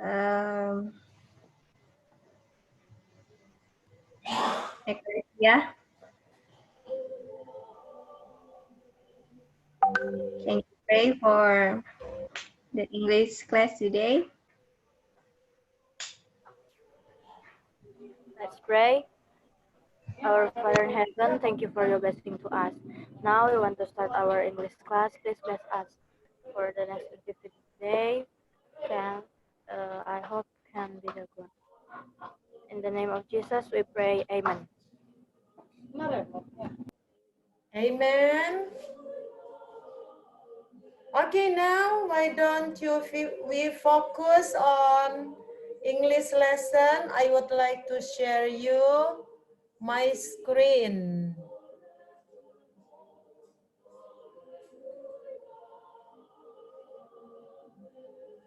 Um, Ecclesia. Can you pray for the English class today? Let's pray. Our Father in heaven, thank you for your blessing to us. Now we want to start our English class. Please bless us for the next activity today. Can I hope can be the good. In the name of Jesus, we pray. Amen. Amen. Okay, now why don't we focus on English lesson? I would like to share you my screen.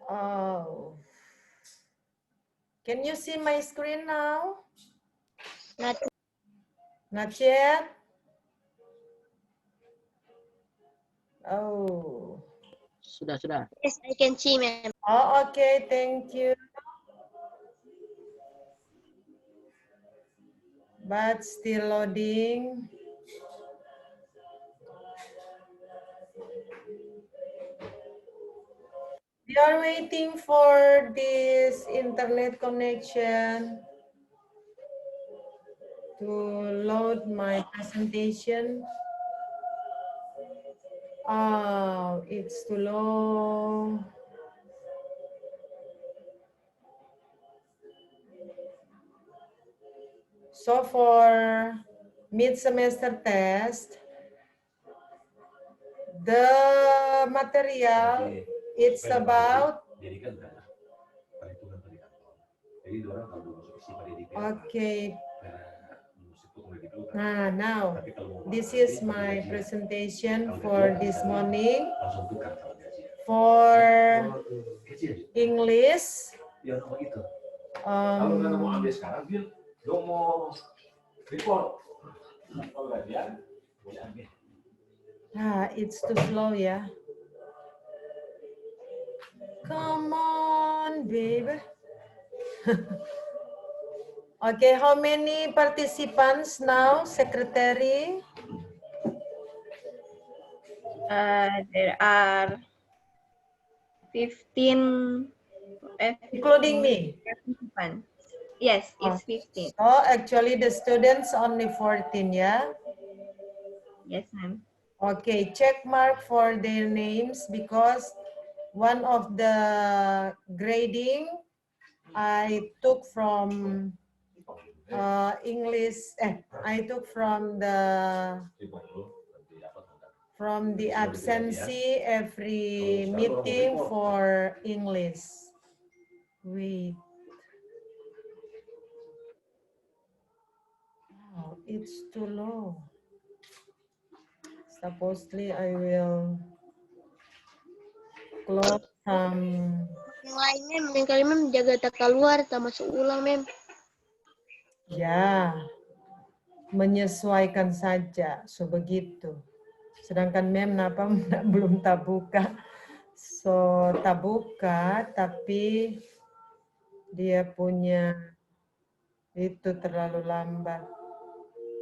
Oh. Can you see my screen now? Not yet? Oh. Sudah. Yes, I can see, ma'am. Oh, okay. Thank you. But still loading. We are waiting for this internet connection to load my presentation. Oh, it's too low. So for mid-semester test, the material, it's about, okay. Now, this is my presentation for this morning. For English, it's too slow, ya. Come on, baby. Okay, how many participants now, secretary? There are 15, Including me? participants. Yes, it's 15. So actually the students only 14, yeah? Yes, ma'am. Okay, check mark for their names because one of the grading I took from English, I took from the absentee every meeting for English. Wait. Oh, it's too low. Supposedly I will close some. Yang lain, ma'am. Yang kali, ma'am, jaga tak keluar, tak masuk ulang, ma'am. Ya, menyesuaikan saja, sebegitu. Sedangkan mem napa belum tak buka. So, tak buka, tapi dia punya itu terlalu lambat.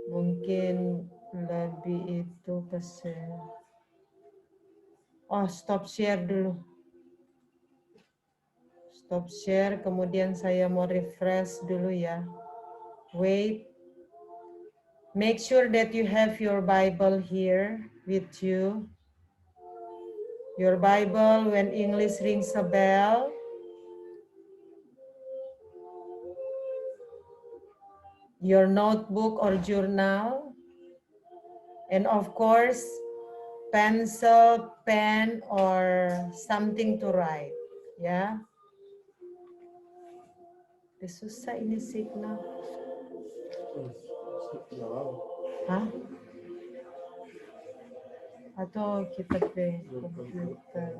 Mungkin lebih itu kesen. Oh, stop share dulu. Stop share, kemudian saya mau refresh dulu ya. Wait. Make sure that you have your Bible here with you. Your Bible when English rings a bell. Your notebook or journal. And of course, pencil, pen, or something to write. Ya. Susah ini signal. Hah? Atau kita ke komputer?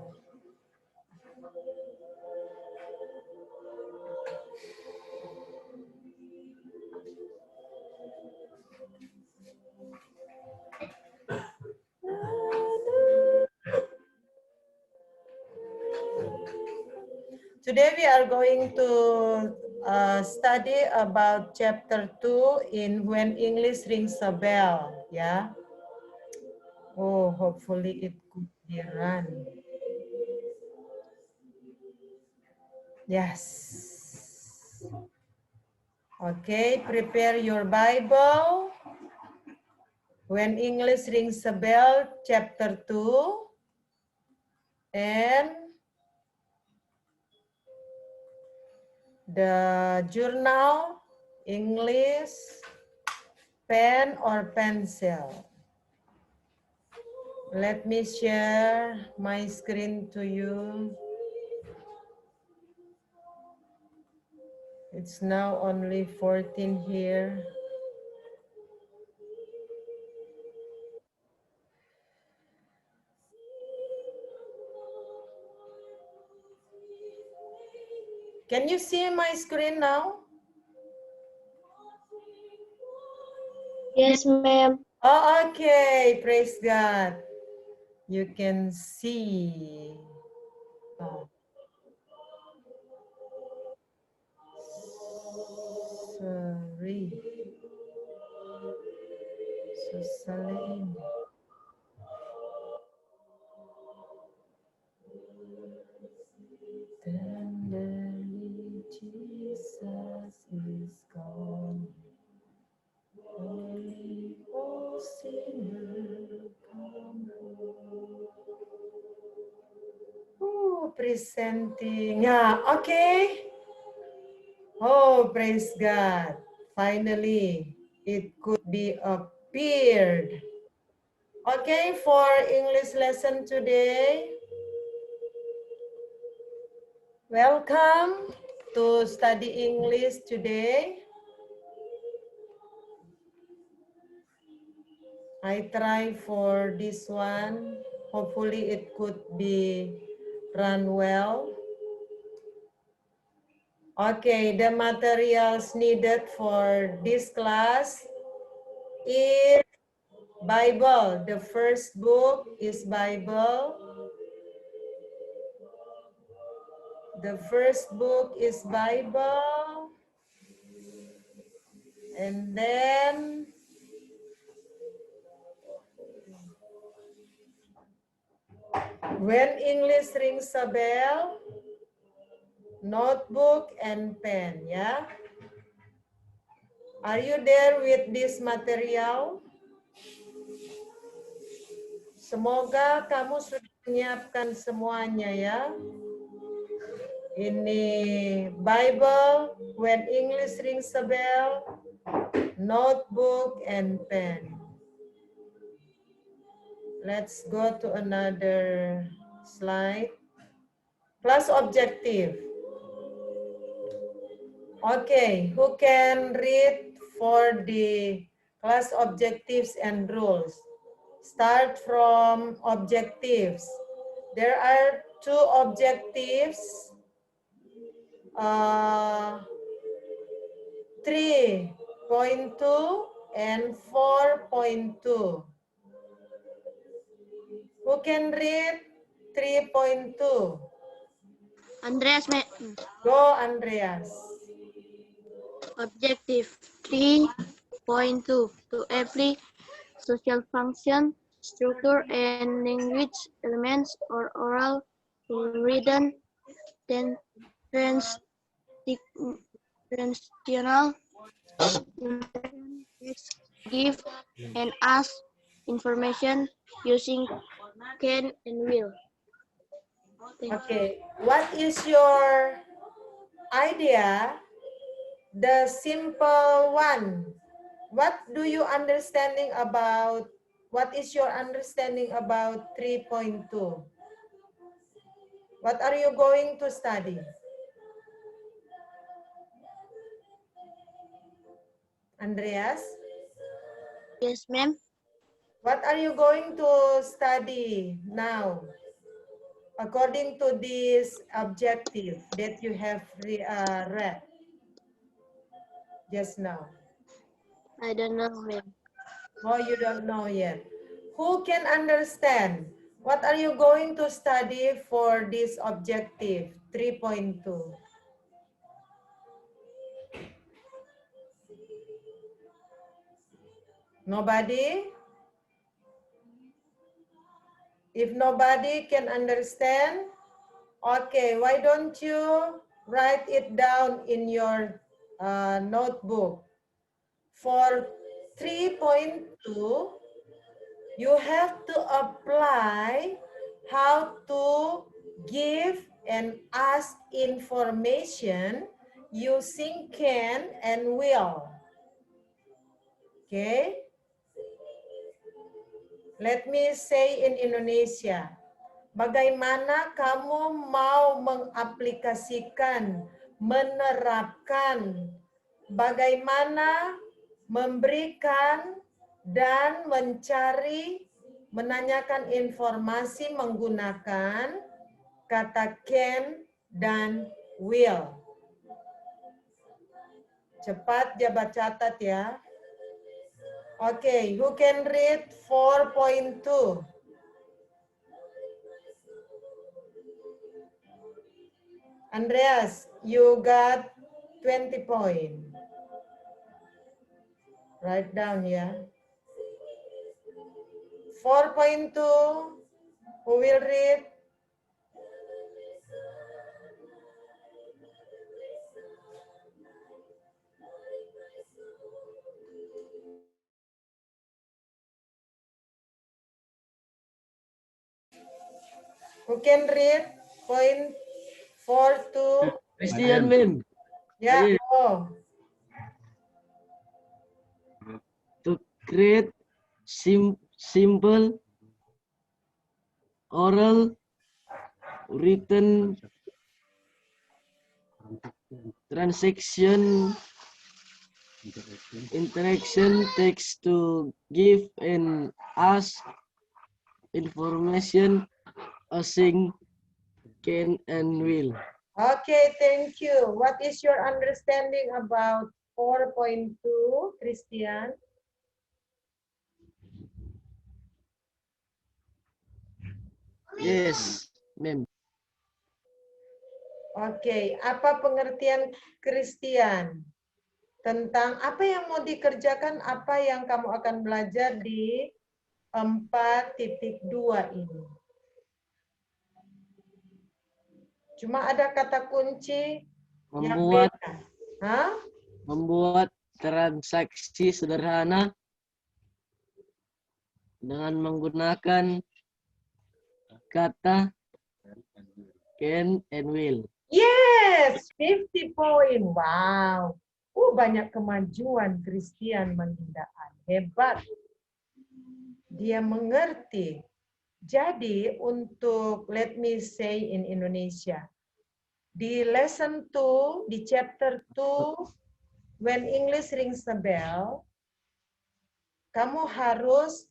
Today we are going to study about chapter 2 in When English Rings a Bell. Yeah. Oh, hopefully it could be run. Yes. Okay, prepare your Bible. When English Rings a Bell, chapter 2. And the journal, English, pen or pencil. Let me share my screen to you. It's now only 14 here. Can you see my screen now? Yes, ma'am. Oh, okay. Praise God. You can see. Oh. Sorry. Susah ini. Tenderly Jesus is gone. Holy sinner, come home. Presenting. Yeah, okay. Oh, praise God. Finally, it could be appeared. Okay, for English lesson today, welcome to study English today. I try for this one. Hopefully it could be run well. Okay, the materials needed for this class is Bible. The first book is Bible. The first book is Bible. And then When English Rings a Bell, notebook and pen, ya. Are you there with this material? Semoga kamu sudah menyiapkan semuanya ya. Ini Bible, When English Rings a Bell, notebook and pen. Let's go to another slide. Class objective. Okay, who can read for the class objectives and rules? Start from objectives. There are two objectives, 3.2 and 4.2. Who can read 3.2? Andreas, ma'am. Go, Andreas. Objective 3.2 to every social function, structure, and language elements or oral, written, then transitional, text, give, and ask information using can and will. Thank you. Okay, what is your idea? The simple one. What do you understanding about, what is your understanding about 3.2? What are you going to study? Andreas, Yes, ma'am. what are you going to study now? According to this objective that you have read just now. I don't know, ma'am. Oh, you don't know yet. Who can understand? What are you going to study for this objective 3.2. Nobody? If nobody can understand, okay, why don't you write it down in your notebook? For 3.2, you have to apply how to give and ask information using can and will. Okay? Let me say in Indonesia. Bagaimana kamu mau mengaplikasikan, menerapkan, bagaimana memberikan dan mencari, menanyakan informasi menggunakan kata can dan will. Cepat jabat catat ya. Oke, who can read 4.2? Andreas, you got 20 points. Write down, yeah. 4.2, who will read? Who can read? Point 4.2. Christian, ma'am. Yeah, Read. oh. To create simple oral written transaction interaction text to give and ask information using can and will. Okay, thank you. What is your understanding about 4.2, Christian? Yes, ma'am. Oke, apa pengertian Christian tentang apa yang mau dikerjakan, apa yang kamu akan belajar di 4.2 ini? Cuma ada kata kunci yang Membuat beda. Hah? membuat transaksi sederhana dengan menggunakan kata can and will. Yes, 50 point. Wow. Banyak kemajuan Christian menindakkan. Hebat. Dia mengerti. Jadi untuk, let me say in Indonesia, di lesson 2, di chapter 2, when English rings a bell, kamu harus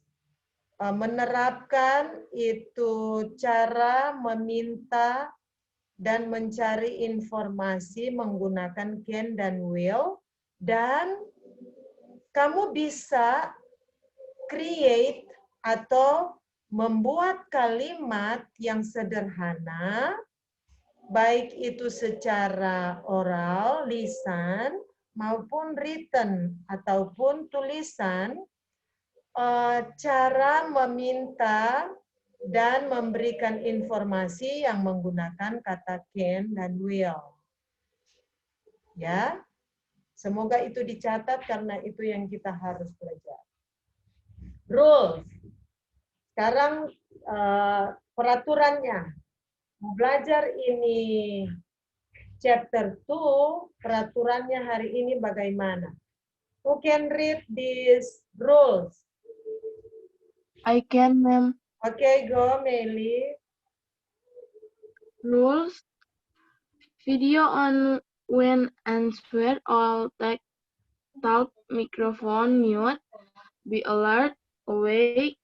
menerapkan itu cara meminta dan mencari informasi menggunakan can dan will, dan kamu bisa create atau membuat kalimat yang sederhana, baik itu secara oral, lisan, maupun written ataupun tulisan, cara meminta dan memberikan informasi yang menggunakan kata can dan will. Ya, semoga itu dicatat karena itu yang kita harus belajar. Rules. Sekarang peraturannya. Belajar ini chapter 2, peraturannya hari ini bagaimana? Who can read these rules? I can, ma'am. Okay, go, Meli. Rules. Video on when answered, all text out, microphone mute, be alert, awake,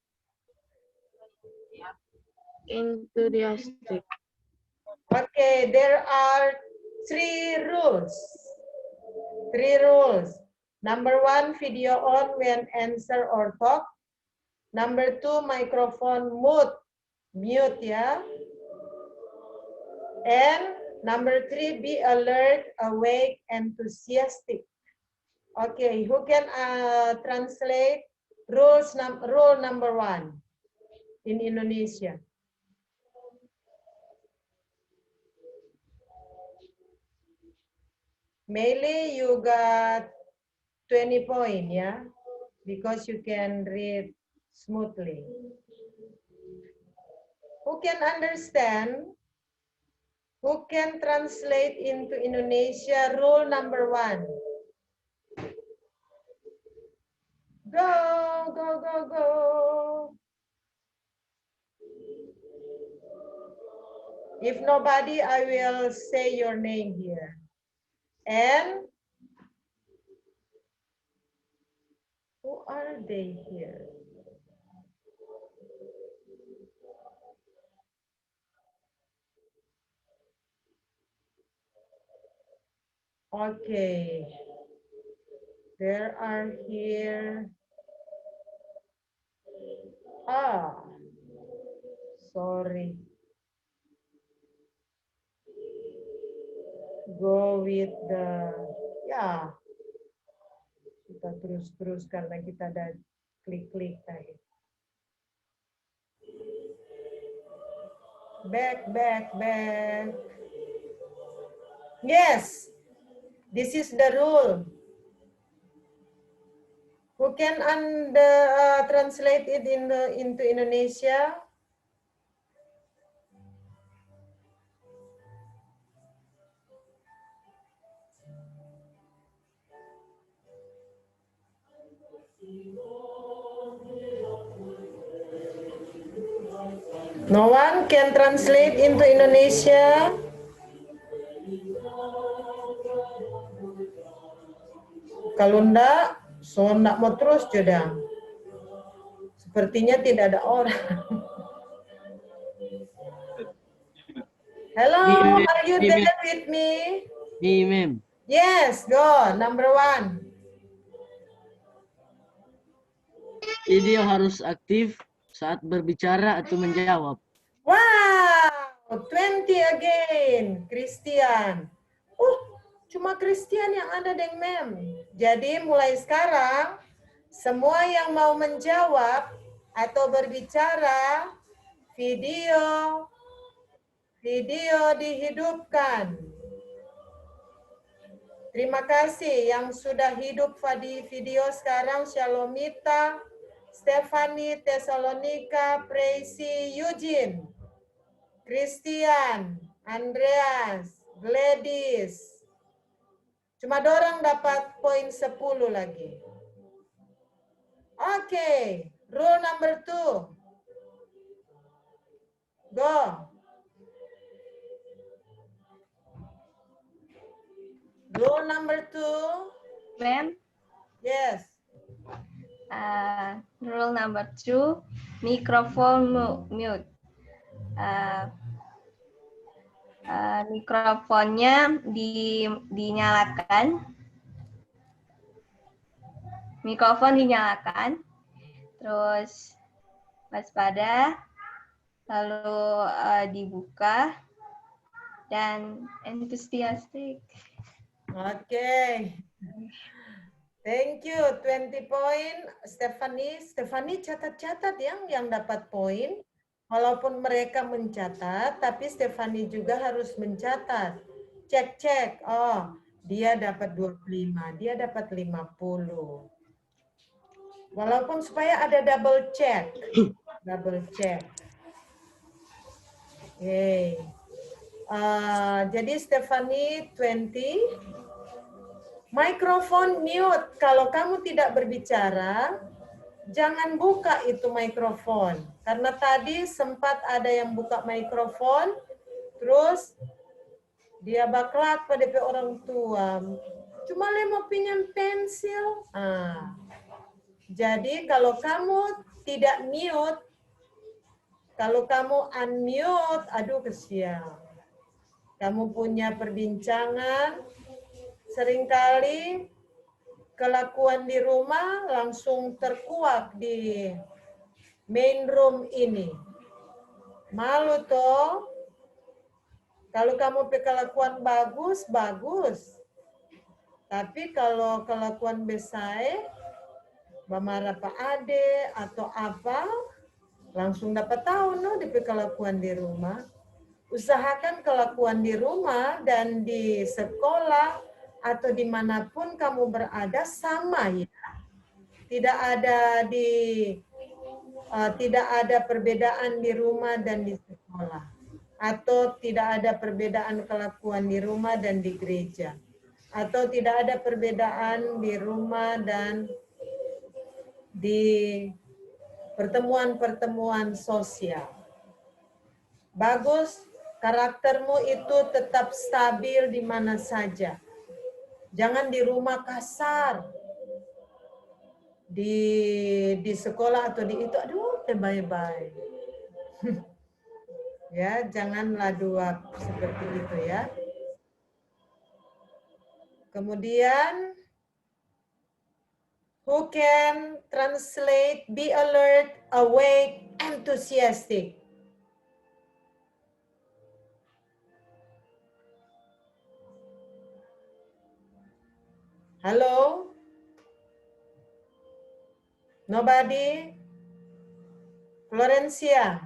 enthusiastic. Okay, there are 3 rules. 3 rules. Number 1, video on when answer or talk. Number 2, microphone mute ya. And Number 3, be alert, awake, enthusiastic. Okay, who can translate rule number 1 in Indonesia? Meili, you got 20 points, yeah? Because you can read smoothly. Who can understand? Who can translate into Indonesia rule number 1? Go, go, go, go. If nobody, I will say your name here. And who are they here? Okay. There are here. Sorry. Go with the, ya. Kita terus karena kita ada klik-klik tadi. Back. Yes, this is the rule. Who can translate it into Indonesia? No one can translate into Indonesia? Kalau enggak, so enggak mau terus sudah. Sepertinya tidak ada orang. Hello, are you there with me? Me, ma'am. Yes, go. Number 1. Video harus aktif saat berbicara atau menjawab. Wow, 20 again, Christian. Cuma Christian yang ada deng mem. Jadi mulai sekarang, semua yang mau menjawab atau berbicara, video dihidupkan. Terima kasih yang sudah hidup di video sekarang, Shalomita, Stephanie, Tesalonika, Preisi, Eugene, Christian, Andreas, Gladys. Cuma dorang dapat poin 10 lagi. Oke, rule number 2. Go. Rule number 2. Ma'am, Yes. rule number 2, microphone mute. Mikrofonnya dinyalakan. Mikrofon dinyalakan. Terus waspada, lalu dibuka, dan enthusiastic. Oke. Thank you. 20 poin. Stephanie catat-catat yang dapat poin. Walaupun mereka mencatat, tapi Stephanie juga harus mencatat. Cek. Oh, dia dapat 25, dia dapat 50. Walaupun supaya ada double check. Oke. Jadi Stephanie 20. Mikrofon mute. Kalau kamu tidak berbicara, jangan buka itu mikrofon. Karena tadi sempat ada yang buka mikrofon, terus dia baklat pada orang tua. Cuma mau pinjam pensil. Jadi kalau kamu tidak mute, kalau kamu unmute, aduh kesian. Kamu punya perbincangan, seringkali kelakuan di rumah langsung terkuak di main room ini. Malu toh? Kalau kamu kelakuan bagus, bagus. Tapi kalau kelakuan besar, marah Pak Ade atau apa, langsung dapat tahu no di kelakuan di rumah. Usahakan kelakuan di rumah dan di sekolah atau dimanapun kamu berada sama ya. Tidak ada perbedaan di rumah dan di sekolah, atau tidak ada perbedaan kelakuan di rumah dan di gereja, atau tidak ada perbedaan di rumah dan di pertemuan-pertemuan sosial. Bagus, karaktermu itu tetap stabil di mana saja. Jangan di rumah kasar. Di sekolah atau di itu, aduh, bye-bye. Ya, janganlah dua seperti itu ya. Kemudian, who can translate be alert, awake, enthusiastic? Halo? Nobody? Florencia?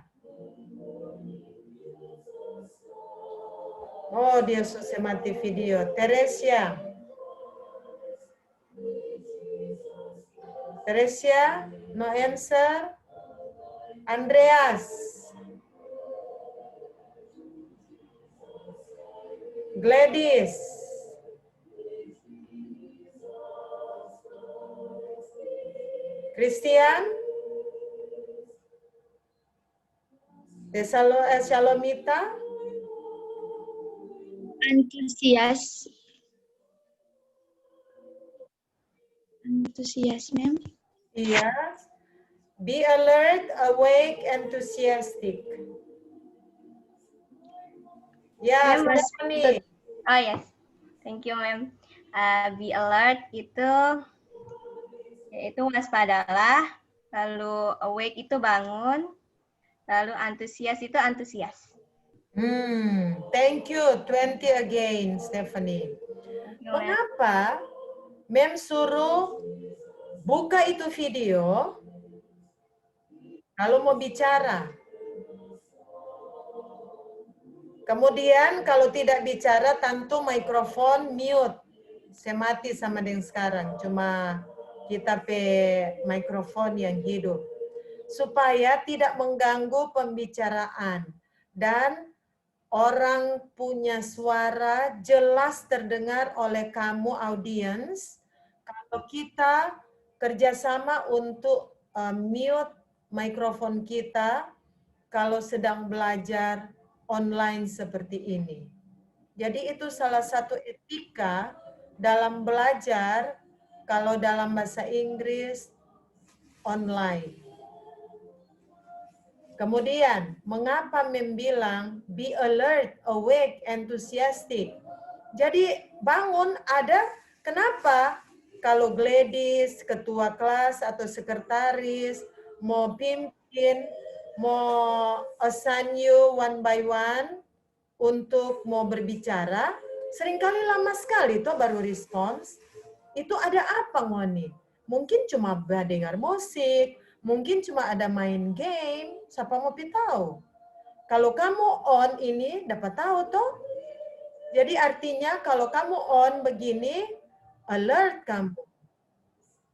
Oh, dia selesai mati video. Teresia? Teresia? No answer? Andreas? Gladys? Christian? Shalomita? Antusias. Antusias, ma'am. Yes. Be alert, awake, enthusiastic. Ya, Ma'am, Stephanie. Oh yes, thank you ma'am. Be alert itu yaitu waspadalah, lalu awake itu bangun, lalu antusias itu antusias. Thank you. 20 again, Stephanie. Thank you, ma'am. Mengapa Mem suruh buka itu video kalau mau bicara? Kemudian kalau tidak bicara, tentu mikrofon mute. Saya mati sama dengan sekarang. Cuma kita mikrofon yang hidup. Supaya tidak mengganggu pembicaraan. Dan orang punya suara jelas terdengar oleh kamu audiens. Kalau kita kerjasama untuk mute mikrofon kita kalau sedang belajar online seperti ini. Jadi itu salah satu etika dalam belajar kalau dalam bahasa Inggris online. Kemudian, mengapa membilang be alert, awake, enthusiastic? Jadi bangun ada, kenapa? Kalau Gladys, ketua kelas atau sekretaris, mau pimpin, mau assign you one by one untuk mau berbicara, seringkali lama sekali tuh baru respons. Itu ada apa ngoni? Mungkin cuma dengar musik, mungkin cuma ada main game, siapa mau tahu? Kalau kamu on ini dapat tahu toh. Jadi artinya kalau kamu on begini, alert kamu.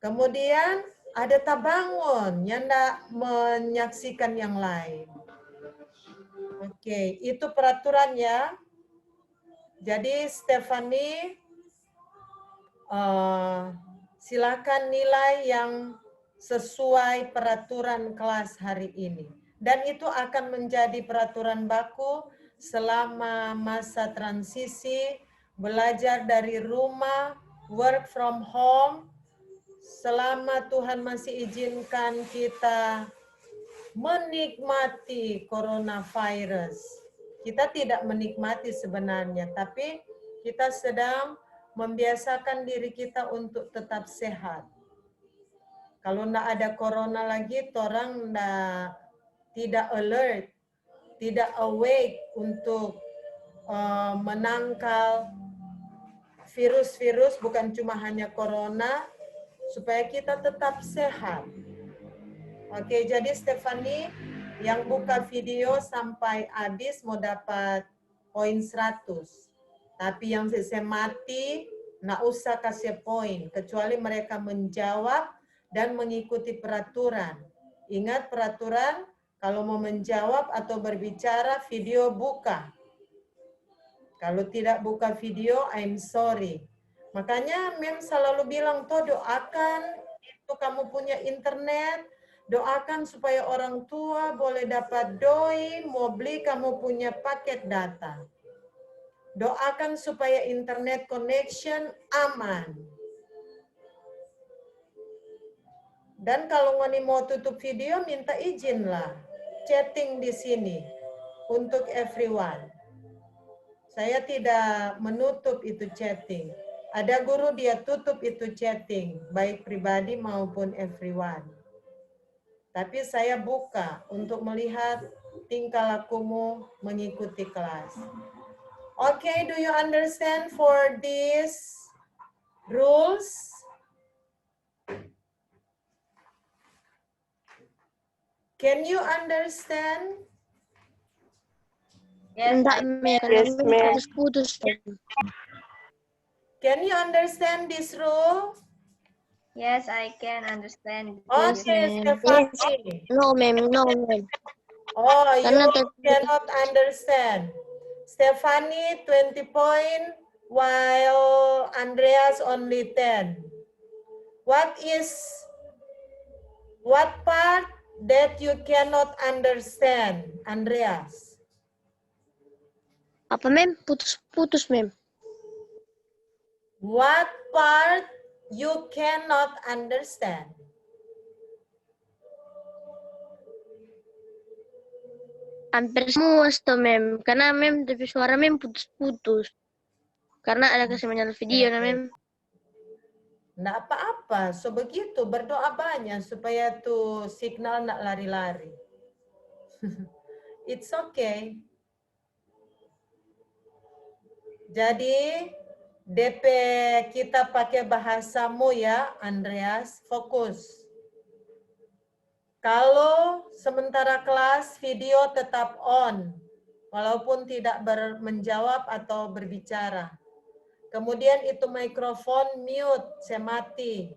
Kemudian ada tabangun yang tidak menyaksikan yang lain. Oke, itu peraturannya. Jadi Stephanie, silakan nilai yang sesuai peraturan kelas hari ini. Dan itu akan menjadi peraturan baku selama masa transisi, belajar dari rumah, work from home, selama Tuhan masih izinkan kita menikmati coronavirus. Kita tidak menikmati sebenarnya, tapi kita sedang membiasakan diri kita untuk tetap sehat. Kalau tidak ada corona lagi, orang tidak alert, tidak awake untuk menangkal virus-virus, bukan cuma hanya corona, supaya kita tetap sehat. Oke, jadi Stephanie yang buka video sampai habis mau dapat poin 100. Tapi yang selesai mati, nggak usah kasih poin, kecuali mereka menjawab dan mengikuti peraturan. Ingat peraturan, kalau mau menjawab atau berbicara, video buka. Kalau tidak buka video, I'm sorry. Makanya Mem selalu bilang, toh doakan itu kamu punya internet, doakan supaya orang tua boleh dapat doi, mau beli kamu punya paket data. Doakan supaya internet connection aman. Dan kalau ngoni mau tutup video, minta izin lah. Chatting di sini untuk everyone. Saya tidak menutup itu chatting. Ada guru dia tutup itu chatting, baik pribadi maupun everyone. Tapi saya buka untuk melihat tingkah lakumu mengikuti kelas. Okay, do you understand for these rules? Can you understand? Yes, Enggak, I Mem. Yes, Mem ma'am. putus-putus. Can you understand this rule? yes, I can understand. Yes, Okay, ma'am. Stephanie. No, Mem. No, Mem. Oh, you Karena tertutup. cannot understand. Stephanie 20 point, while Andreas only 10. What part that you cannot understand, Andreas? Apa, Mem? Putus-putus, Mem. What part you cannot understand? Hampir semua tuh, Mem. Karena Mem, tapi suara Mem putus-putus. Karena ada kesemuanya video, nah, Mem. Nggak apa-apa, so begitu berdoa banyak supaya tuh signal nggak lari-lari. It's okay. Jadi DP kita pakai bahasamu ya, Andreas, fokus. Kalau sementara kelas video tetap on, walaupun tidak menjawab atau berbicara. Kemudian itu mikrofon mute, saya mati.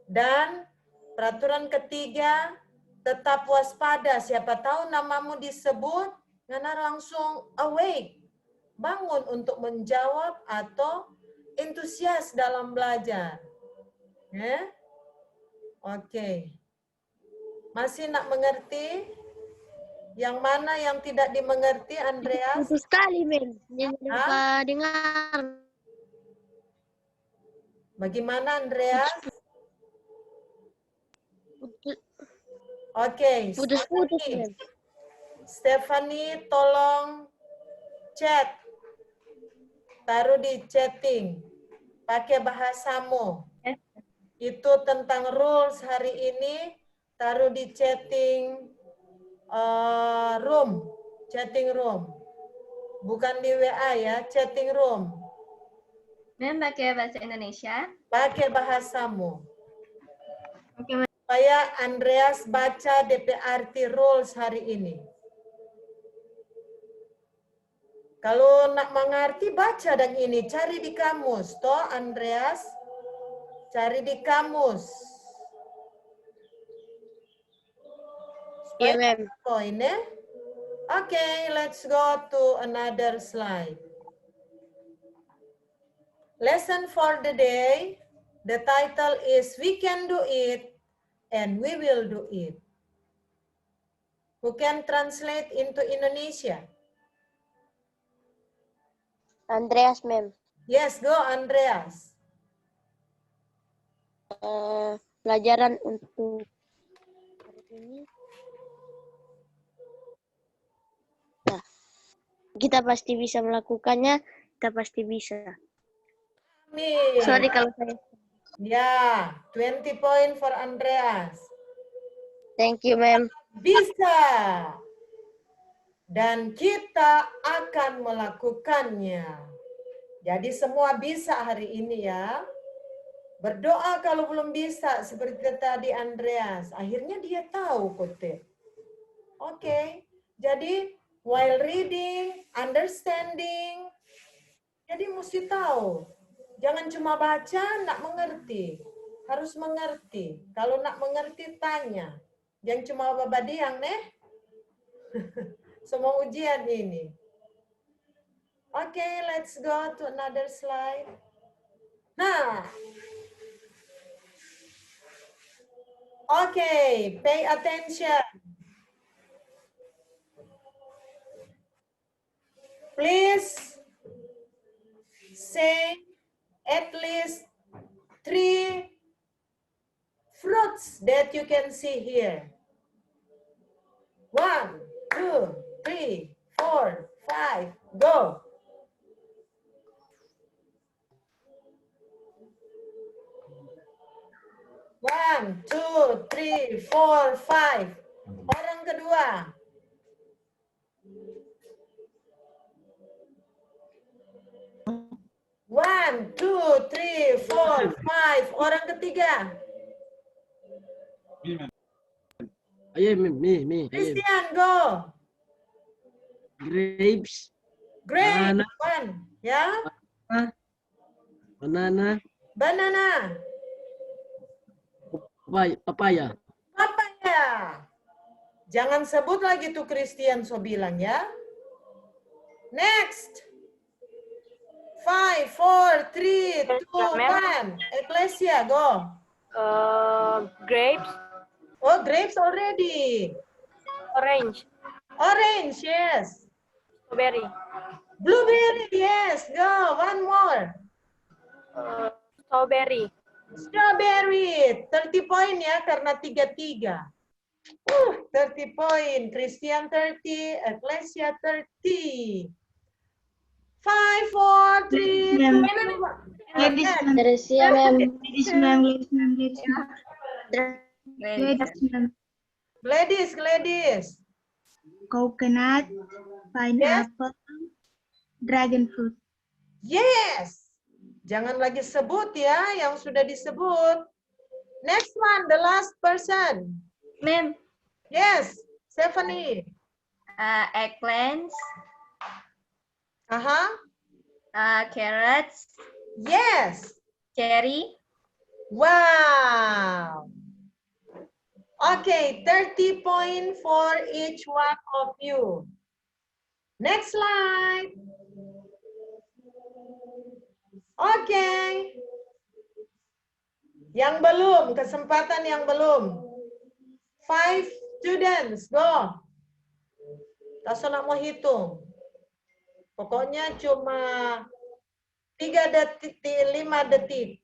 Dan peraturan ketiga, tetap waspada. Siapa tahu namamu disebut, ngana langsung awake. Bangun untuk menjawab atau antusias dalam belajar. Ya? Oke. Masih nak mengerti? Yang mana yang tidak dimengerti, Andreas? Putus sekali, Mem. Jadi lupa dengar. Bagaimana, Andreas? Putus- Oke, Putus-putus, Mem. Stephanie tolong chat. Taruh di chatting. Pakai bahasamu. Itu tentang rules hari ini. Taruh di chatting room. Chatting room. Bukan di WA ya, chatting room. Mem pakai bahasa Indonesia. Pakai bahasamu. Oke, Mem. Supaya Andreas baca DP arti rules hari ini. Kalau nak mengerti, baca dan ini. Cari di kamus. Toh, Andreas? Cari di kamus. Iya, Mem. Poin, ya? Okay, let's go to another slide. Lesson for the day. The title is We Can Do It and We Will Do It. Who can translate into Indonesia? Andreas, Mem. Yes, go Andreas. Pelajaran untuk hari ini. Nah, kita pasti bisa melakukannya. Kita pasti bisa. Nih. Sorry kalau saya. Ya, 20 point for Andreas. Thank you, Mem. Bisa. dan kita akan melakukannya. Jadi semua bisa hari ini ya. Berdoa kalau belum bisa seperti tadi Andreas. Akhirnya dia tahu kutip. Oke. Jadi while reading, understanding. Jadi mesti tahu. Jangan cuma baca, nak mengerti. Harus mengerti. Kalau nak mengerti, tanya. Jangan cuma babadiang, neh. Semua ujian ini. Oke, let's go to another slide. Nah. Oke, pay attention. Please say at least 3 fruits that you can see here. 1, 2, 3, 4, 5, go. One, two, three, four, five. Orang kedua. One, two, three, four, five. Orang ketiga. Ayo, me. Christian, go. Grapes, Great. Banana. One. Ya. banana, Banana. papaya. Papaya. Jangan sebut lagi tuh Christian so bilang ya. Next. 5, 4, 3, 2, 1. Ecclesia, go. Grapes, Oh, grapes already. orange, Orange, yes. strawberry, Blueberry, yes. Go. One more. strawberry, Strawberry. 30 point ya karena 3-3. 30 point. Christian 30, Ecclesia 30. 5, 4, 3, 2, 1. Ladies, ma'am. Teresia, ma'am. Ladies, ma'am. Ladies, ma'am. Ladies, ma'am. Ladies, ma'am. Gladys. Coconut, pineapple, dragon fruit. Yes. Jangan lagi sebut ya yang sudah disebut. Next one, the last person. Ma'am, Yes, Stephanie. eggplants, carrots, Yes. cherry, Wow. Okay, 30 point for each one of you. Next slide. Okay. Yang belum, kesempatan yang belum. 5 students, go. Tasya nak mau hitung. Pokoknya cuma 3 detik, 5 detik.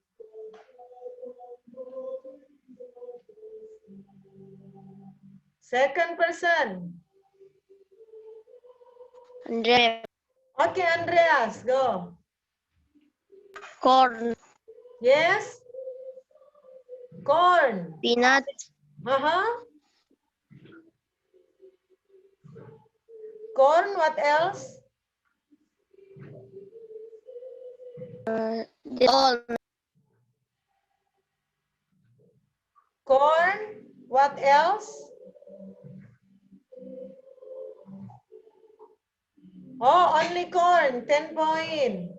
Second person. Andre, Okay, Andreas, go. corn, Yes? Corn. peanut, Corn, what else? all, Corn, what else? Oh, only corn, 10 point.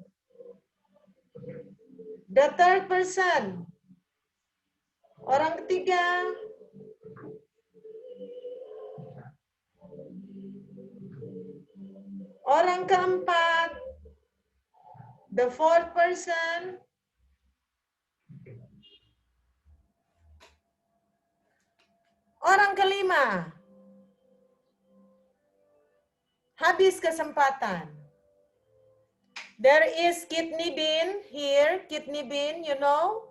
The third person. Orang ketiga. Orang keempat. The fourth person. Orang kelima. Habis kesempatan. There is kidney bean here. Kidney bean, you know?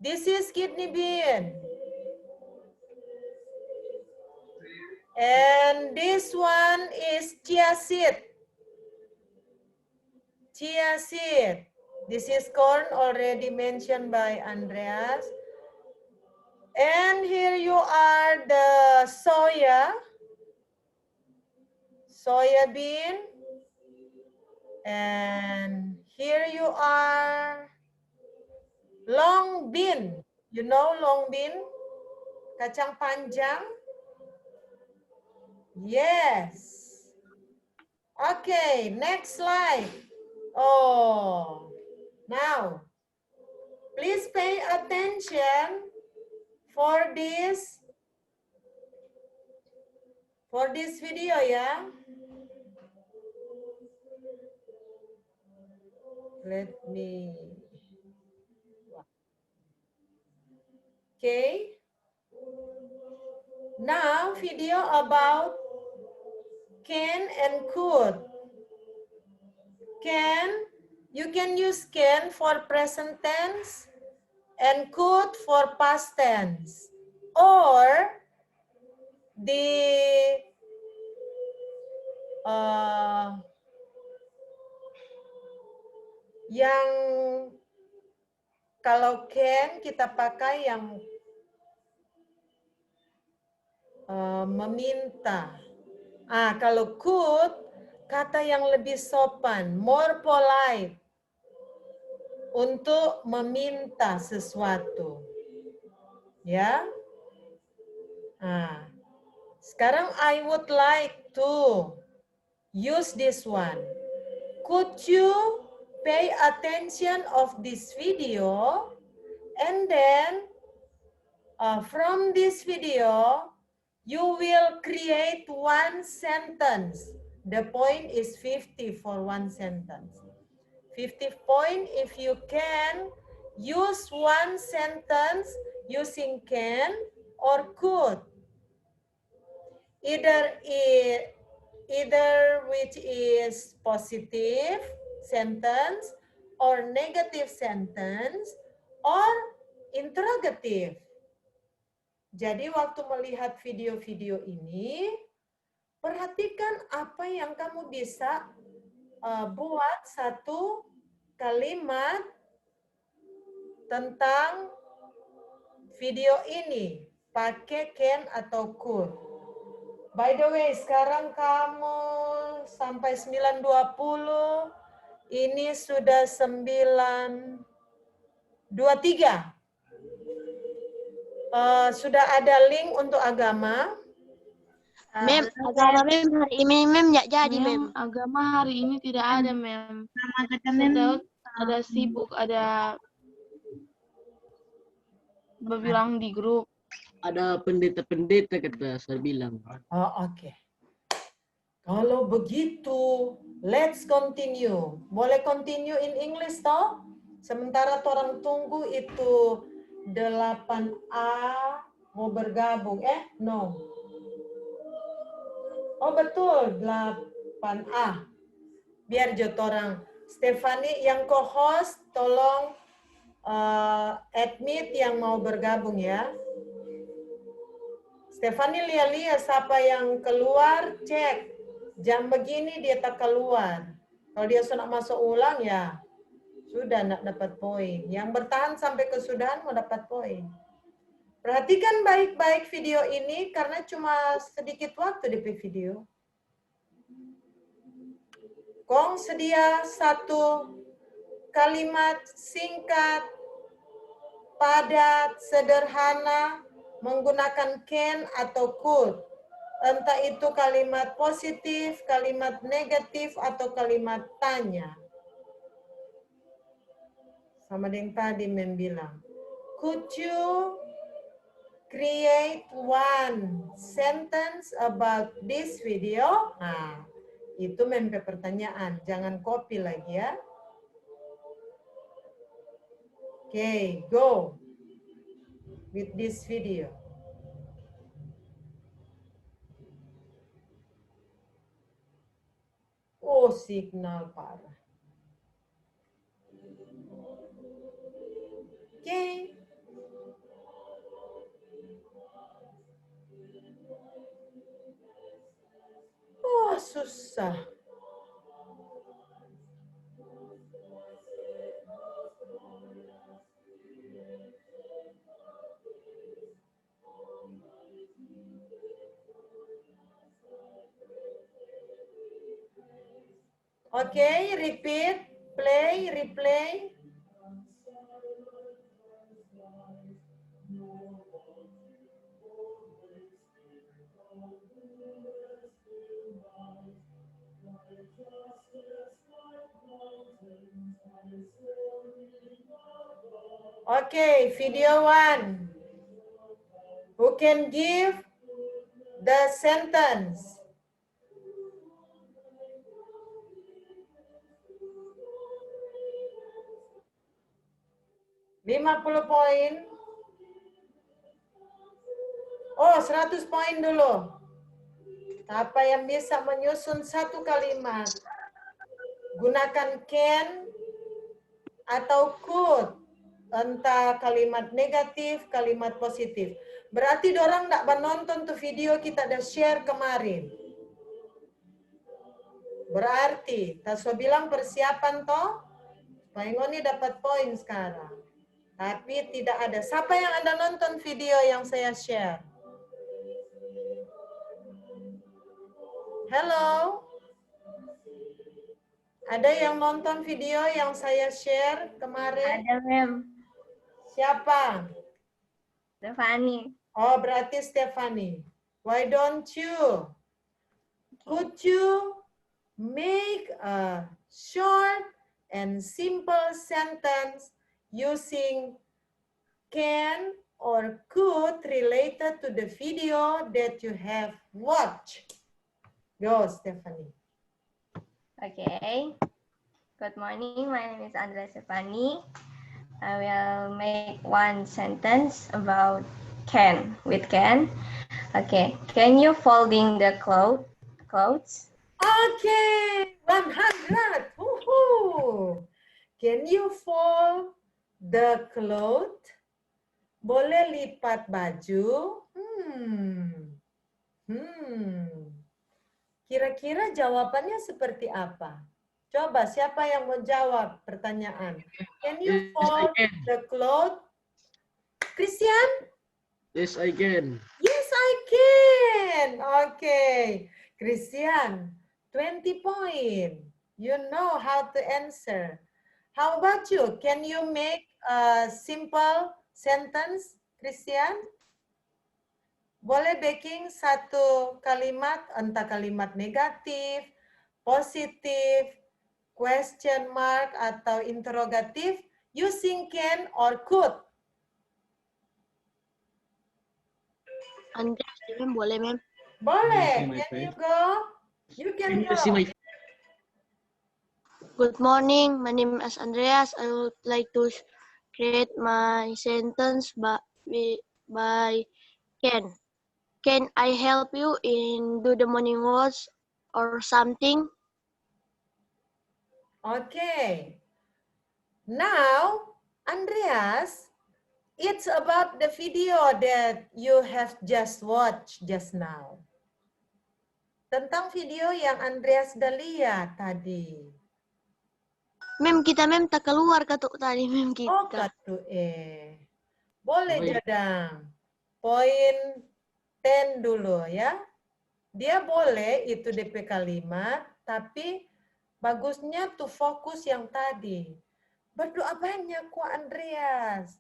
This is kidney bean. And this one is chia seed. Chia seed. This is corn already mentioned by Andreas. And here you are the soya. soya bean. And here you are, long bean. You know long bean? Kacang panjang? Yes. Okay, next slide. Oh, now, please pay attention for this video ya. Let me. Okay. Now video about can and could. Can, you can use can for present tense and could for past tense. Or the yang kalau can kita pakai yang meminta. Kalau could kata yang lebih sopan, more polite untuk meminta sesuatu. Ya. Sekarang I would like to use this one. Could you pay attention of this video and then from this video you will create one sentence. The point is 50 for one sentence. 50 point if you can use one sentence using can or could. Either which is positive sentence or negative sentence or interrogative. Jadi waktu melihat video-video ini, perhatikan apa yang kamu bisa buat satu kalimat tentang video ini. Pakai can atau could. By the way, sekarang kamu sampai 9.20, ini sudah 9.23. Sudah ada link untuk agama. Mem, agama mem hari ini mem nggak jadi mem. Agama hari ini tidak ada, Mem. Nama kata Mem. Ada sibuk, ada berbilang di grup. Ada pendeta-pendeta kata saya bilang. Oke. Kalau begitu, let's continue. Boleh continue in English toh? Sementara orang tunggu itu 8A mau bergabung. No. Oh betul, 8A. Biar jod orang. Stefani yang co-host, tolong admit yang mau bergabung ya. Stefani lihat siapa yang keluar, cek. Jam begini dia tak keluar. Kalau dia sudah masuk ulang ya, sudah nak dapat poin. Yang bertahan sampai kesudahan mau dapat poin. Perhatikan baik-baik video ini karena cuma sedikit waktu di video. Kong sedia satu kalimat singkat, padat, sederhana, menggunakan can atau could. Entah itu kalimat positif, kalimat negatif, atau kalimat tanya. Sama dengan tadi membilang, could you create one sentence about this video? Nah, itu mempe pertanyaan. Jangan copy lagi ya. Okay, go with this video. Oh, signal parah. Okay. Oh, susah. Okay, repeat, play, replay. Okay, video one. Who can give the sentence? 50 poin. Oh, 100 poin dulu. Apa yang bisa menyusun satu kalimat? Gunakan can atau could. Entah kalimat negatif, kalimat positif. Berarti dorang nggak menonton tuh video kita ada share kemarin. Berarti, Taswa bilang persiapan toh, Paingoni dapat poin sekarang. Tapi tidak ada. Siapa yang Anda nonton video yang saya share? Hello? Ada yang nonton video yang saya share kemarin? Ada, Mem. Siapa? Stefani. Oh, berarti Stephanie. Why don't you? Could you make a short and simple sentence using can or could related to the video that you have watched? Go, Stephanie. Okay. Good morning. My name is Andrea Stefani. I will make one sentence about can, with can. Okay. Can you folding the clothes? Okay, 100. Woohoo. Can you fold the cloth? Boleh lipat baju? Kira-kira jawabannya seperti apa? Coba siapa yang mau jawab pertanyaan? Can you Yes, I fold can. the cloth? Christian? Yes, I can. Yes, I can. Okay. Christian, 20 point. You know how to answer. How about you? Can you make a simple sentence, Christian? Boleh baking satu kalimat, entah kalimat negatif, positif, question mark, atau interrogatif, using can or could. Andreas, Mem, boleh, Mem? Boleh. Can you go? You can go. Good morning. My name is Andreas. I would like to create my sentence by can. Can I help you in do the morning wash or something? Okay. Now, Andreas, it's about the video that you have just watched just now. Tentang video yang Andreas sudah lihat tadi. Mem, kita Mem tak keluar katuk tadi, Mem Oh, kita. katu Boleh, Baik. Jadang. Poin 10 dulu ya. Dia boleh itu DP kalimat, tapi bagusnya tuh fokus yang tadi. Berdoa banyak kok Andreas.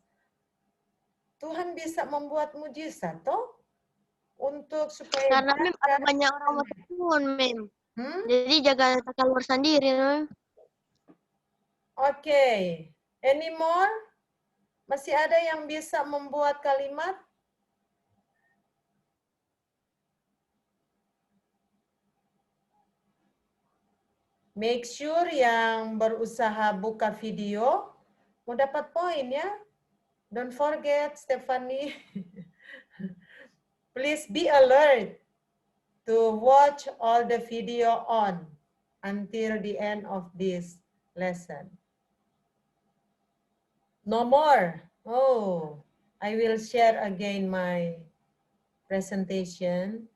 Tuhan bisa membuat mujizat toh untuk supaya Karena Mem ada banyak orang mau Mem. Jadi jaga tak keluar sendiri, Mem. Oke. Any more? Masih ada yang bisa membuat kalimat? Make sure yang berusaha buka video mau dapat poin ya. Don't forget, Stephanie. Please be alert to watch all the video on until the end of this lesson. No more. Oh, I will share again my presentation.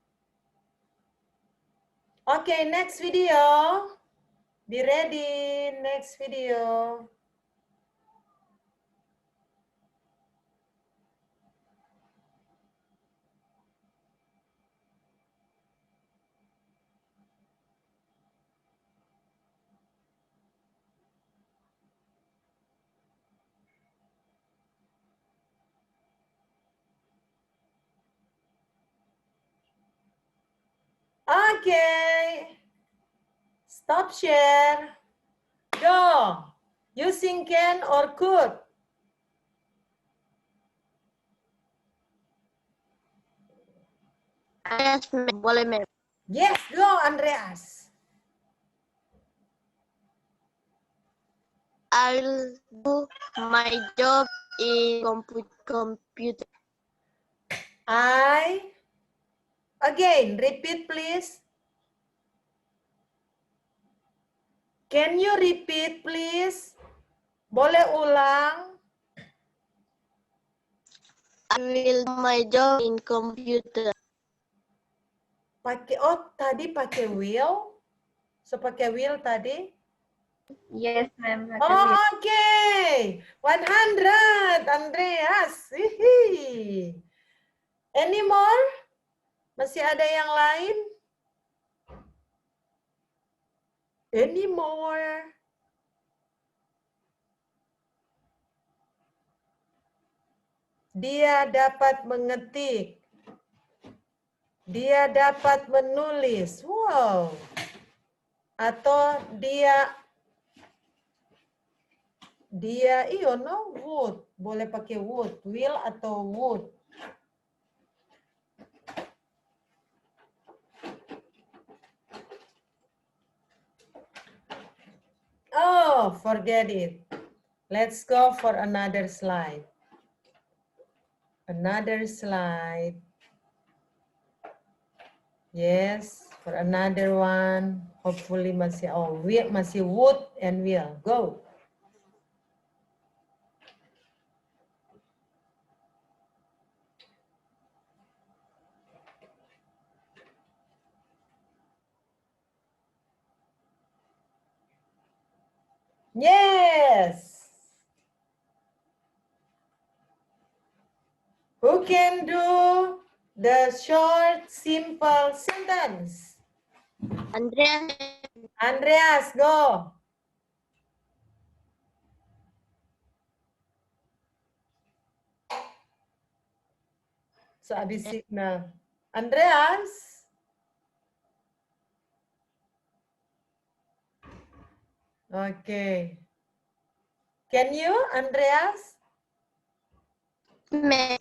Okay, next video. Be ready, next video. Okay. Stop share. Go. Using can or could. Yes, ma'am. Boleh, ma'am. Yes, go Andreas. I'll do my job in computer. Again, repeat please. Can you repeat please? Boleh ulang? I will do my job in computer. Tadi pakai will? So pakai will tadi? Yes, ma'am. Oh, okay. 100, Andreas. Hihi. Any more? Masih ada yang lain? Any more? Dia dapat mengetik. Dia dapat menulis. Wow. Atau dia iyo no would. Boleh pakai would, will atau would. Oh, forget it. Let's go for another slide. Another slide. Yes, for another one. Hopefully masih masih would and will. Go. Yes. Who can do the short, simple sentence? Andreas, Andreas, go. So, abis signal. Andreas? Okay. Can you, Andreas? ma'am.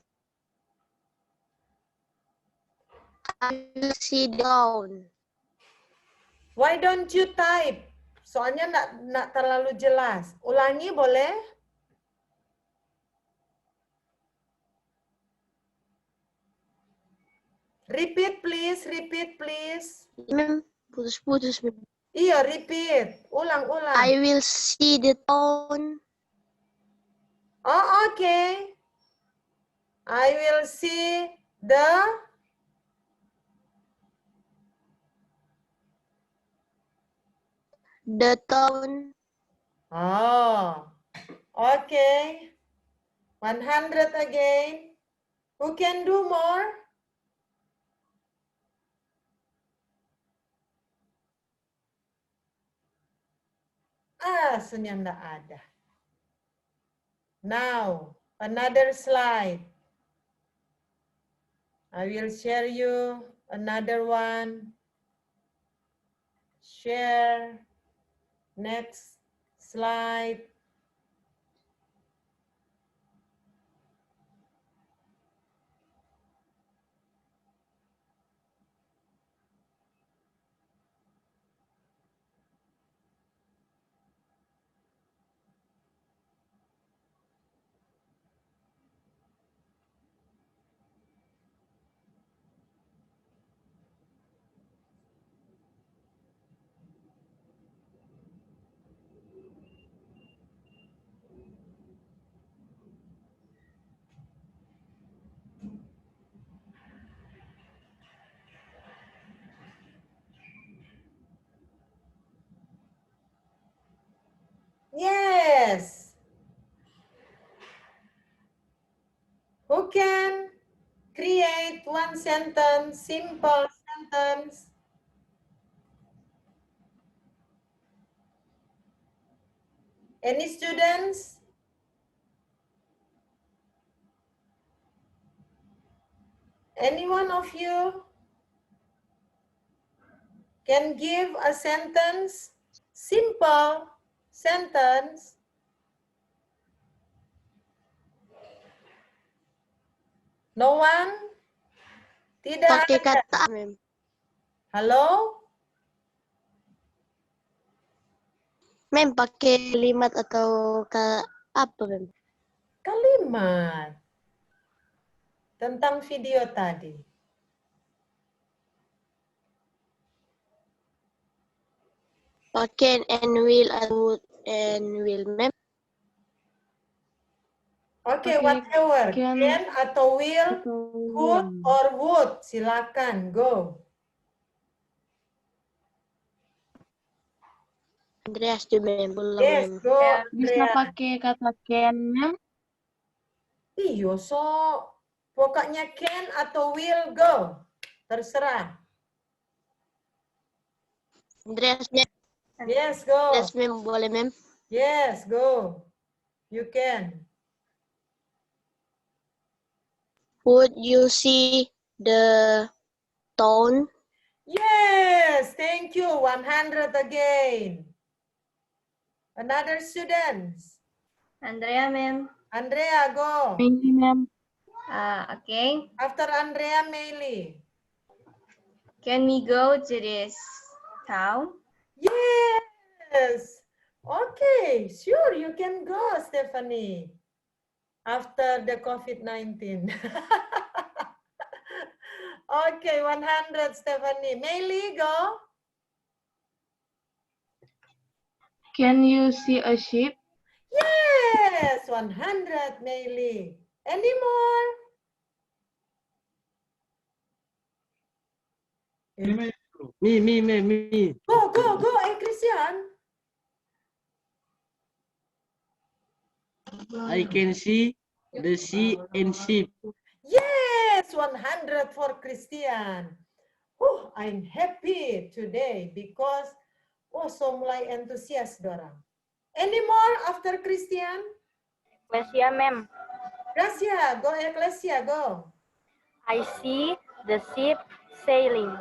I will sit down. Why don't you type? Soalnya nak terlalu jelas. Ulangi boleh? Repeat please, repeat please. Ma'am, putus-putus, ma'am. Iya, repeat. Ulang. I will sit down. Oh, okay. I will see the town. Oh, okay. 100 again. Who can do more? Senyum nggak ada. Now, another slide. I will share you another one. Share. Next slide. Yes. Who can create one sentence, simple sentence? Any students? Any one of you? can give a sentence, simple sentence. No one? Tidak Pakai ada. kata mem. Halo? Mem pakai kalimat atau apa mem? Kalimat. Tentang video tadi. Pakai and will atau and will mem. Oke, Pakai whatever. can Can atau will, atau could will. or would. Silakan, go. Andreas juga mem. Pulang Yes, mem. go. Bisa Andrea. pakai kata can, mem. Iyo, so pokoknya can atau will, go. Terserah. Andreas mem. Yes, go. Andreas mem boleh mem. Yes, go. You can. Would you see the town? Yes, thank you. 100 again. Another students. Andrea, ma'am. Andrea, go. Maybe, mem. Okay. After Andrea, Meili. Can we go to this town? Yes. Okay, sure, you can go, Stephanie. After the COVID-19. Okay, 100, Stephanie. Meili, go. Can you see a sheep? Yes, 100, Meili. Any more? Me. Go, Christian. I can see the sea and sheep. Yes, 100 for Christian. Oh, I'm happy today because so mulai antusias dorang. Any more after Christian? Ecclesia, ma'am. Gracia, go Ecclesia, go. I see the ship sailing.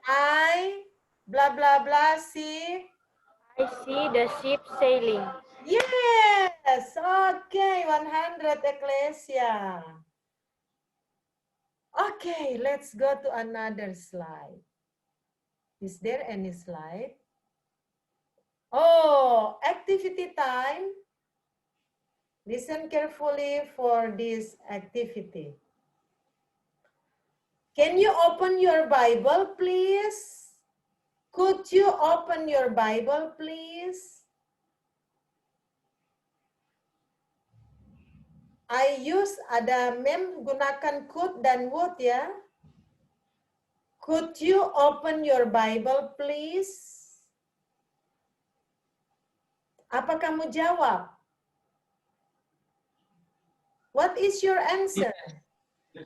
I blah blah blah see. I see the ship sailing. Yes, okay, 100 Ecclesia. Okay, let's go to another slide. Is there any slide? Oh, activity time. Listen carefully for this activity. Can you open your Bible, please? Could you open your Bible, please? I use ada mem gunakan could dan would ya. Could you open your Bible, please? Apa kamu jawab? What is your answer?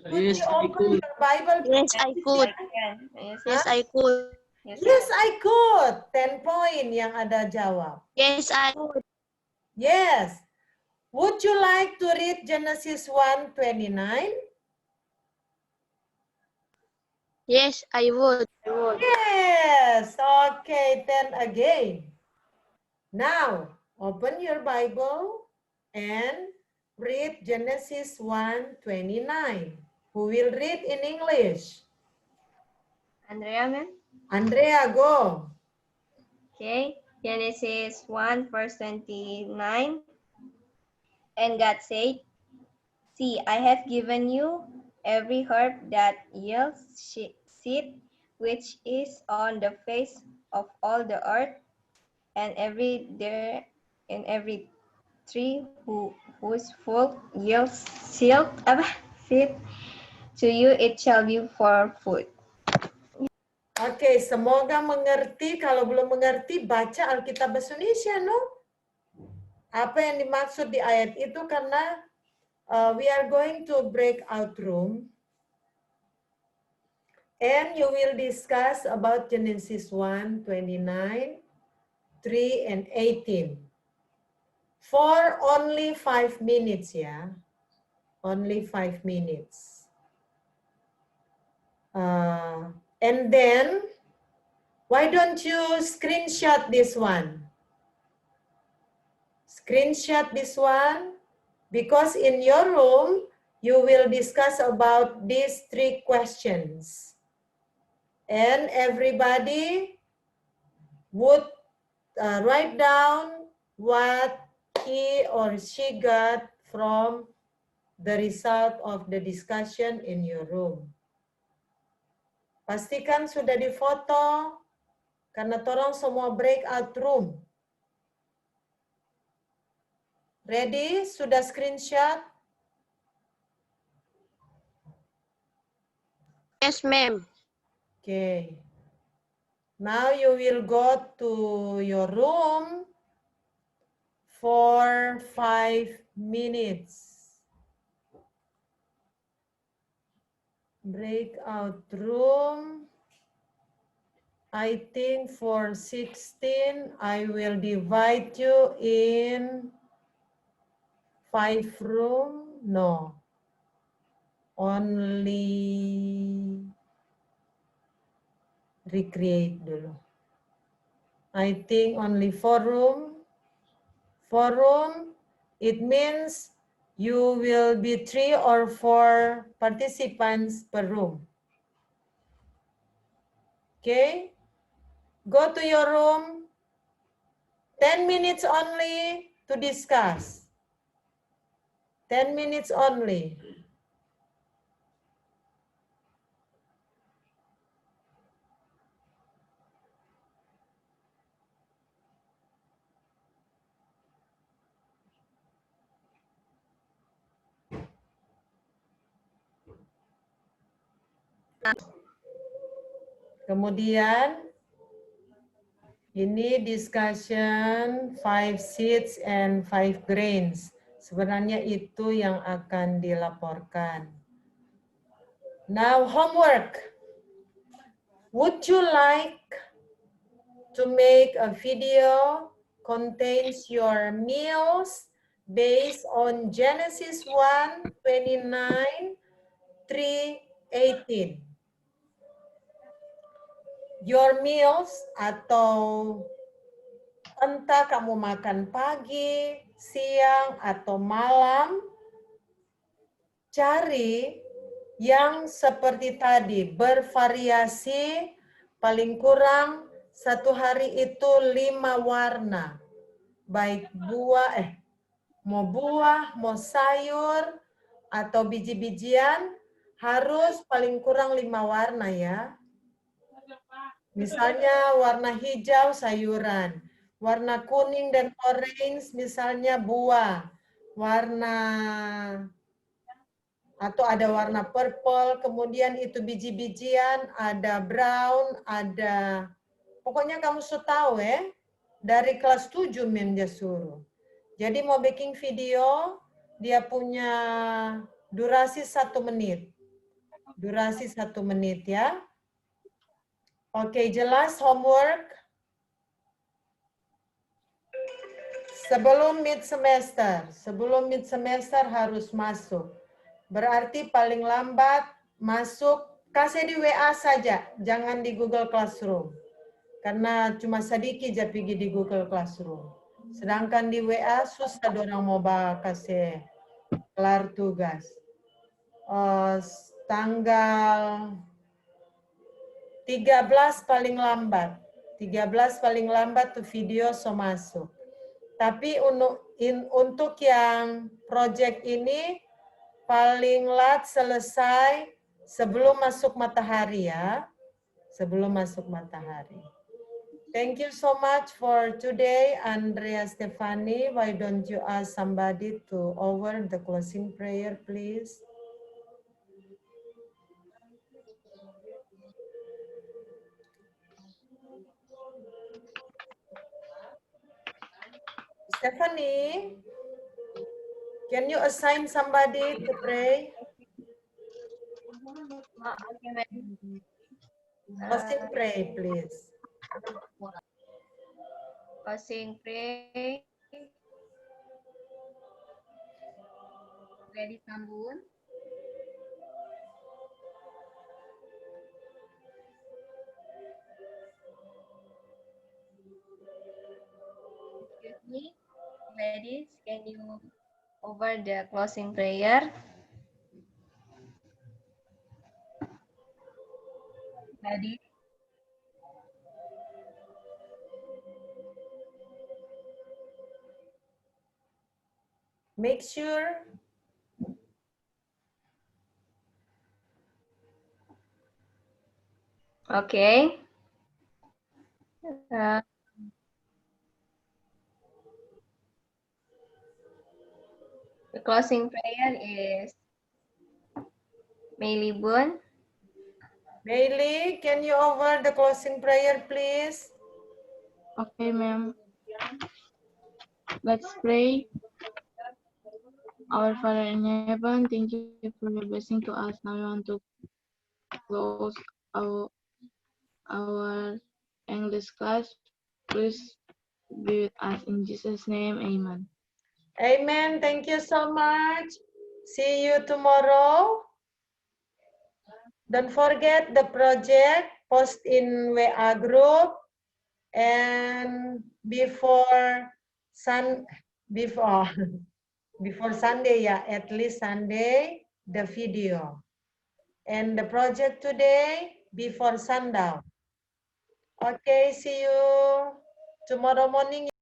Could Yes, you I open could. your Bible? Yes, I could. Yes. Yes, I could. Yes, I could. 10 point yang ada jawab. Yes, I could. Yes. Would you like to read Genesis 1:29? Yes, I would. Yes. Okay, 10 again. Now, open your Bible and read Genesis 1:29. Who will read in English? Andrea, ma'am. Andrea, go. Okay. Genesis 1 verse 29. And God said, see, I have given you every herb that yields seed, which is on the face of all the earth, and every tree whose fruit yields seed. To you it shall be for food. Oke, semoga mengerti. Kalau belum mengerti, baca Alkitab Bahasa Indonesia, no? Apa yang dimaksud di ayat itu karena we are going to breakout room and you will discuss about Genesis 1:29, 3 and 18 for only 5 minutes ya. Only 5 minutes. And then Why don't you screenshot this one? Screenshot this one, because in your room, you will discuss about these 3 questions. And everybody would write down what he or she got from the result of the discussion in your room. Pastikan sudah difoto, karena torong semua breakout room. Ready? Sudah screenshot? Yes, ma'am. Okay. Now you will go to your room for 5 minutes. Breakout room. I think for 16, I will divide you in 5 room. No. Only recreate dulu. I think only 4 room. 4 room, it means you will be 3 or 4 participants per room. Okay? Go to your room. 10 minutes only to discuss. 10 minutes only. Kemudian ini discussion 5 seeds and 5 grains. Sebenarnya itu yang akan dilaporkan. Now homework. Would you like to make a video contains your meals based on Genesis 1, 29, 3, 18. Your meals atau entah kamu makan pagi, siang, atau malam, cari yang seperti tadi, bervariasi, paling kurang 1 hari itu 5 warna. Baik mau buah, mau sayur, atau biji-bijian, harus paling kurang 5 warna ya. Misalnya warna hijau sayuran, warna kuning dan orange misalnya buah, warna atau ada warna purple, kemudian itu biji-bijian, ada brown, ada pokoknya kamu sudah tahu ya. Dari kelas 7 Mem dia suruh. Jadi mau bikin video, dia punya durasi 1 menit. Durasi 1 menit ya. Oke, jelas homework? Sebelum mid semester harus masuk. Berarti paling lambat masuk, kasih di WA saja, jangan di Google Classroom. Karena cuma sedikit aja pergi di Google Classroom. Sedangkan di WA susah orang mau kasih kelar tugas. Tanggal 13 paling lambat. 13 paling lambat tuh video so masuk. Tapi untuk yang project ini paling lat selesai sebelum masuk matahari ya. Sebelum masuk matahari. Thank you so much for today, Andrea Stefani. Why don't you ask somebody to over the closing prayer, please? Stephanie, can you assign somebody to pray? Okay, ma'am. Closing pray, please. Closing pray. Ready, Tambun? Gladys, can you over the closing prayer? Gladys. Make sure Okay. The closing prayer is Meili Bun. Bailey, can you over the closing prayer, please? Okay, ma'am. Let's pray. Our Father in heaven, thank you for your blessing to us. Now we want to close our English class. Please be with us in Jesus' name. Amen. Amen. Thank you so much. See you tomorrow. Don't forget the project. Post in WA group. And before before Sunday, yeah, at least Sunday, the video. And the project today before sundown. Okay, see you tomorrow morning.